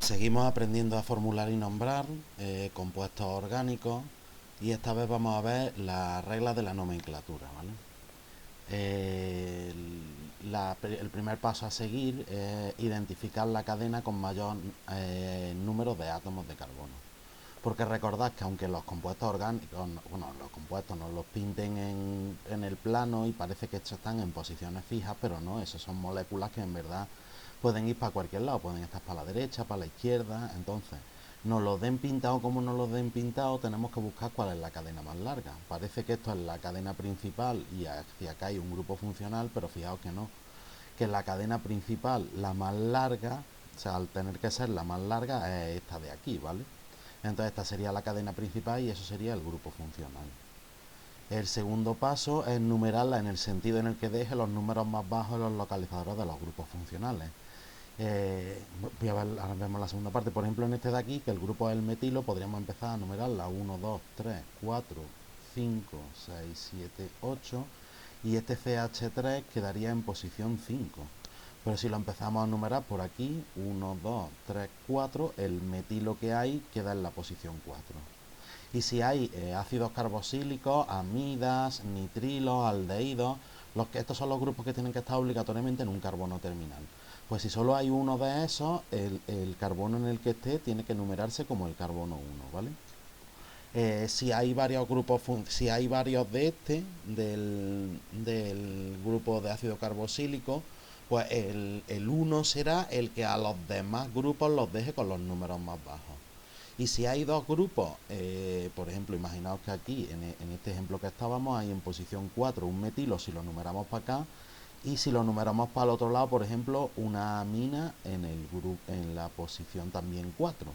Seguimos aprendiendo a formular y nombrar compuestos orgánicos y esta vez vamos a ver las reglas de la nomenclatura, ¿vale? El primer paso a seguir es identificar la cadena con mayor número de átomos de carbono. Porque recordad que aunque los compuestos orgánicos, bueno, los compuestos nos los pinten en el plano y parece que estos están en posiciones fijas, pero no, esos son moléculas que en verdad pueden ir para cualquier lado, pueden estar para la derecha, para la izquierda. Entonces, nos los den pintado como nos los den pintado, tenemos que buscar cuál es la cadena más larga. Parece que esto es la cadena principal y hacia acá hay un grupo funcional, pero fijaos que no, que la cadena principal, la más larga, o sea, al tener que ser la más larga, es esta de aquí, ¿vale? Entonces esta sería la cadena principal y eso sería el grupo funcional. El segundo paso es numerarla en el sentido en el que deje los números más bajos en los localizadores de los grupos funcionales. Voy a ver, ahora vemos la segunda parte. Por ejemplo, en este de aquí, que el grupo es el metilo, podríamos empezar a numerarla 1, 2, 3, 4, 5, 6, 7, 8 y este CH3 quedaría en posición 5. Pero si lo empezamos a numerar por aquí, 1, 2, 3, 4, el metilo que hay queda en la posición 4. Y si hay ácidos carboxílicos, amidas, nitrilos, aldehídos, estos son los grupos que tienen que estar obligatoriamente en un carbono terminal. Pues si solo hay uno de esos, el carbono en el que esté tiene que numerarse como el carbono 1, ¿vale? Si hay varios grupos, si hay varios de del grupo de ácido carboxílico, pues el 1 será el que a los demás grupos los deje con los números más bajos. Y si hay dos grupos, por ejemplo, imaginaos que aquí, en este ejemplo que estábamos, hay en posición 4 un metilo, si lo numeramos para acá, y si lo numeramos para el otro lado, por ejemplo, una amina en la posición también 4.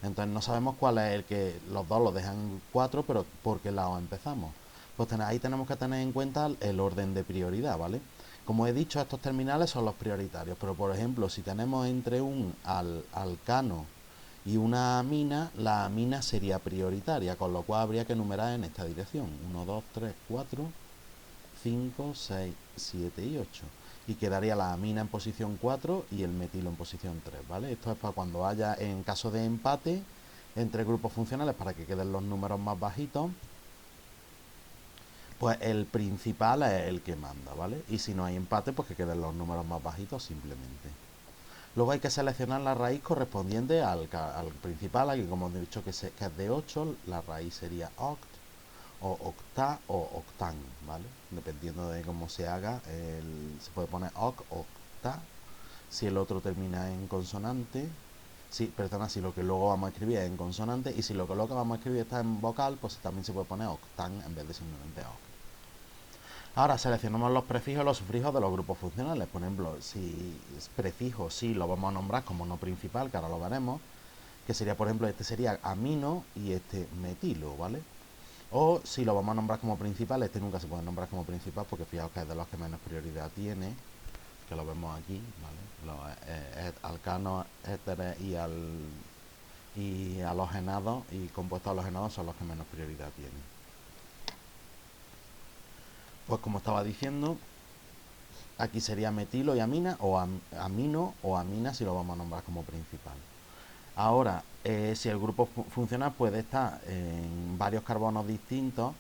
Entonces no sabemos cuál es el que los dos lo dejan 4, pero por qué lado empezamos. Pues ahí tenemos que tener en cuenta el orden de prioridad, ¿vale? Como he dicho, estos terminales son los prioritarios, pero por ejemplo, si tenemos entre un alcano y una amina, la amina sería prioritaria, con lo cual habría que numerar en esta dirección: 1, 2, 3, 4, 5, 6, 7 y 8. Y quedaría la amina en posición 4 y el metilo en posición 3, ¿vale? Esto es para cuando haya, en caso de empate entre grupos funcionales, para que queden los números más bajitos, pues el principal es el que manda, ¿vale? Y si no hay empate, pues que queden los números más bajitos simplemente. Luego hay que seleccionar la raíz correspondiente al principal, aquí como he dicho que es de 8, la raíz sería oct, o octa o octán, ¿vale? Dependiendo de cómo se haga, se puede poner oc, octa, si el otro termina en consonante, perdona, si lo que luego vamos a escribir es en consonante, y si lo que luego vamos a escribir está en vocal, pues también se puede poner octán en vez de simplemente oc. Ahora seleccionamos los prefijos y los sufijos de los grupos funcionales. Por ejemplo, si es prefijo, sí, lo vamos a nombrar como no principal, que ahora lo veremos, que sería, por ejemplo, este sería amino y este metilo, ¿vale? O si lo vamos a nombrar como principal, este nunca se puede nombrar como principal porque fijaos que es de los que menos prioridad tiene, que lo vemos aquí, ¿vale? Los alcanos, éteres y halogenados y compuestos halogenados son los que menos prioridad tienen. Pues como estaba diciendo, aquí sería metilo y amina, o amino o amina si lo vamos a nombrar como principal. Ahora, si el grupo funcional puede estar en varios carbonos distintos,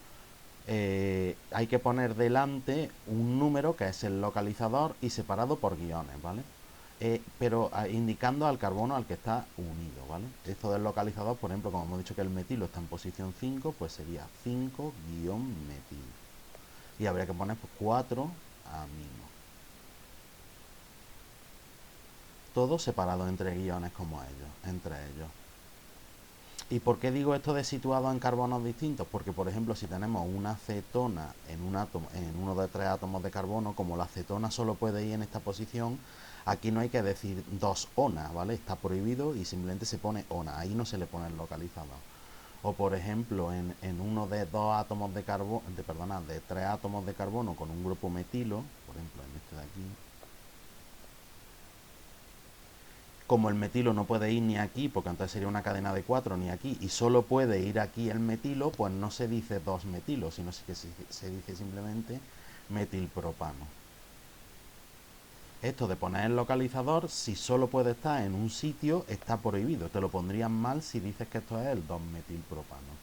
hay que poner delante un número que es el localizador y separado por guiones, ¿vale? Pero indicando al carbono al que está unido, ¿vale? Esto del localizador, por ejemplo, como hemos dicho que el metilo está en posición 5, pues sería 5-metil. Y habría que poner pues, 4 amino. Todo separado entre guiones como ellos, entre ellos. ¿Y por qué digo esto de situado en carbonos distintos? Porque, por ejemplo, si tenemos una cetona en un átomo, en uno de 3 átomos de carbono, como la cetona solo puede ir en esta posición, aquí no hay que decir 2 ona, ¿vale? Está prohibido y simplemente se pone ona, ahí no se le pone el localizador. O por ejemplo, en uno de 2 átomos de carbono, perdona, de 3 átomos de carbono con un grupo metilo, por ejemplo en este de aquí, como el metilo no puede ir ni aquí, porque entonces sería una cadena de 4, ni aquí, y solo puede ir aquí el metilo, pues no se dice 2 metilos, sino que se dice simplemente metilpropano. Esto de poner el localizador, si solo puede estar en un sitio, está prohibido. Te lo pondrían mal si dices que esto es el 2-metilpropano.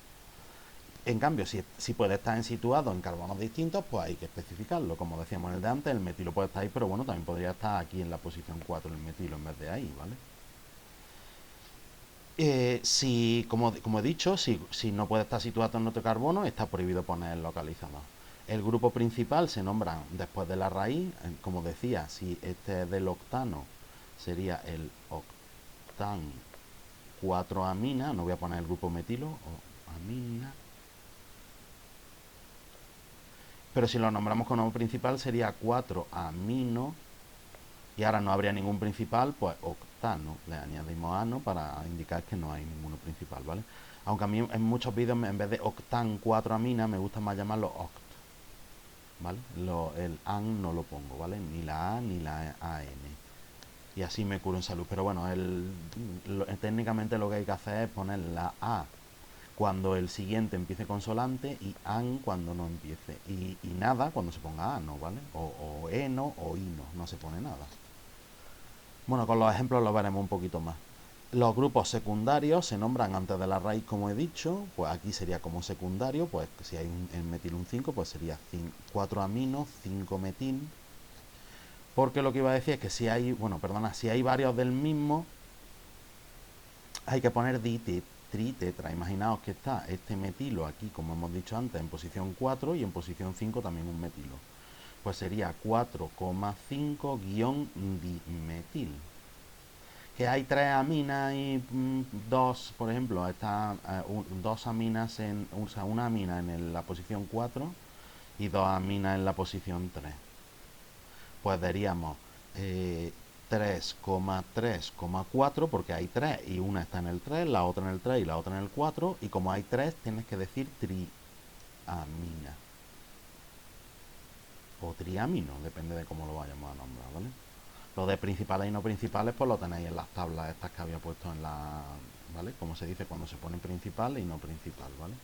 En cambio, si puede estar situado en carbonos distintos, pues hay que especificarlo. Como decíamos en el de antes, el metilo puede estar ahí, pero bueno, también podría estar aquí en la posición 4 el metilo en vez de ahí, ¿vale? Si, como he dicho, si no puede estar situado en otro carbono, está prohibido poner el localizador. El grupo principal se nombra después de la raíz. Como decía, si este es del octano, sería el octan 4-amina. No voy a poner el grupo metilo o amina. Pero si lo nombramos como principal, sería 4-amino. Y ahora no habría ningún principal, pues octano. Le añadimos ano para indicar que no hay ninguno principal, ¿vale? Aunque a mí en muchos vídeos, en vez de octan 4-amina, me gusta más llamarlo oct, ¿vale? El an no lo pongo, ¿vale? Ni la A ni la AN. Y así me curo en salud. Pero bueno, técnicamente lo que hay que hacer es poner la A cuando el siguiente empiece consonante y an cuando no empiece. Y nada cuando se ponga ano, ¿vale? O eno o ino, no se pone nada. Bueno, con los ejemplos lo veremos un poquito más. Los grupos secundarios se nombran antes de la raíz, como he dicho. Pues aquí sería como secundario, pues si hay en metil un 5, pues sería 4 amino, 5 metil. Porque lo que iba a decir es que si hay, si hay varios del mismo, hay que poner tritetra. Imaginaos que está este metilo aquí, como hemos dicho antes, en posición 4 y en posición 5 también un metilo. Pues sería 4,5-dimetil. Que hay 3 aminas y 2, por ejemplo, están 2 aminas o sea, una amina en la posición 4 y 2 aminas en la posición 3. Pues diríamos 3,3,4 porque hay 3 y una está en el 3, la otra en el 3 y la otra en el 4, y como hay 3 tienes que decir triamina o triamino, depende de cómo lo vayamos a nombrar, ¿vale? Lo de principales y no principales pues lo tenéis en las tablas estas que había puesto en la, ¿vale? Como se dice cuando se pone principal y no principal, ¿vale?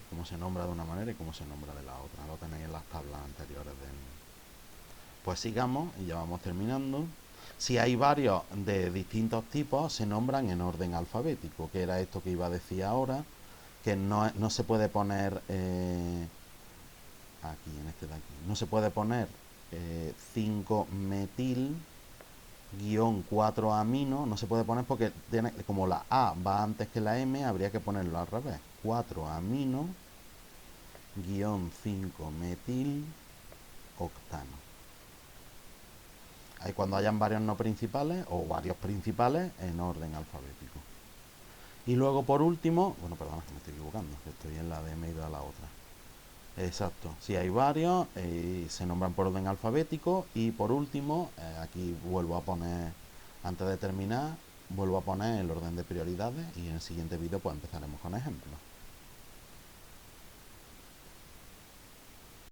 Cómo se nombra de una manera y cómo se nombra de la otra, lo tenéis en las tablas anteriores del... Pues sigamos y ya vamos terminando. Si hay varios de distintos tipos, se nombran en orden alfabético, que era esto que iba a decir ahora, que no se puede poner aquí, en este de aquí, no se puede poner 5-metil guión 4-amino, no se puede poner porque como la A va antes que la M, habría que ponerlo al revés. 4-amino guión 5-metil octano. Ahí cuando hayan varios no principales o varios principales en orden alfabético. Y luego por último, bueno, perdona que me estoy equivocando, que estoy en la de M y a la otra. Exacto, si hay varios, se nombran por orden alfabético. Y por último, aquí vuelvo a poner, antes de terminar, vuelvo a poner el orden de prioridades y en el siguiente vídeo pues empezaremos con ejemplos.